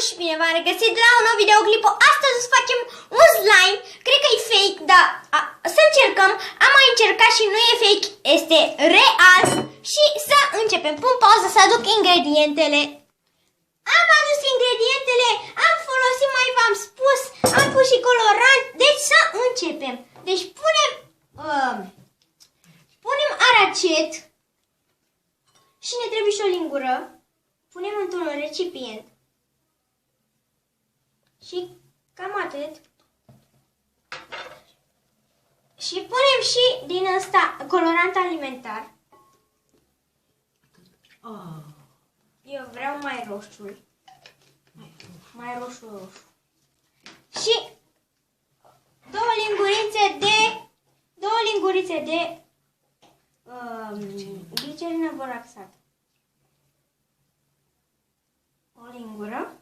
și bine v-am regăsit la un nou videoclip. Astăzi o să facem un slime. Cred că e fake, dar să încercăm. Am mai încercat și nu e fake, este real. Și să începem. Pun pauză să aduc ingredientele. Am adus ingredientele, am folosit, mai v-am spus, am pus și colorant. Deci să începem. Deci punem aracet și ne trebuie și o lingură. Punem într-un recipient. Și cam atât. Și punem și din ăsta colorant alimentar. Eu vreau mai roșu. Mai roșu. Și două lingurițe de glicerină boraxată. O lingură.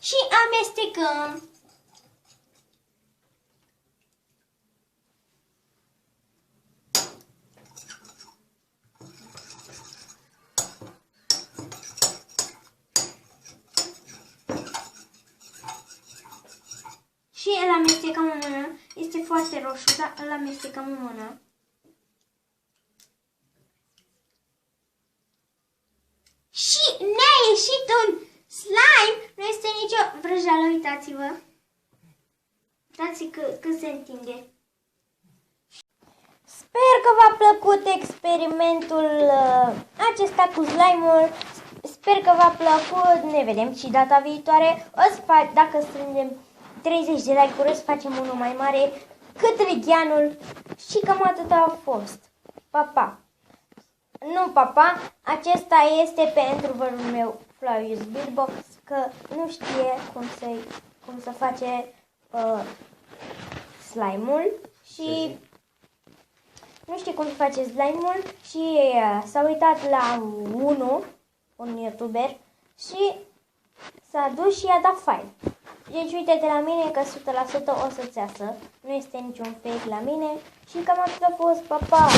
Și amestecăm. Și îl amestecăm în mână. Este foarte roșu, dar îl amestecăm în mână. Și ne-a ieșit un slime. Nu este nicio vrăjeală, uitați-vă. Uitați cât se întinde. Sper că v-a plăcut experimentul acesta cu slime-ul. Sper că v-a plăcut. Ne vedem și data viitoare. O să fac, dacă strângem 30 de like-uri, o să facem unul mai mare cât regheanul. Și cam atât a fost. Pa, pa! Nu, papa, acesta este pentru vărul meu, Flavius Beatbox, că nu știe cum să face slime-ul și nu știe cum să face slime-ul și s-a uitat la un youtuber și s-a dus și i-a dat file. Deci uite-te la mine că 100% o să-ți iasă, nu este niciun fake la mine și cam atât a fost, papa!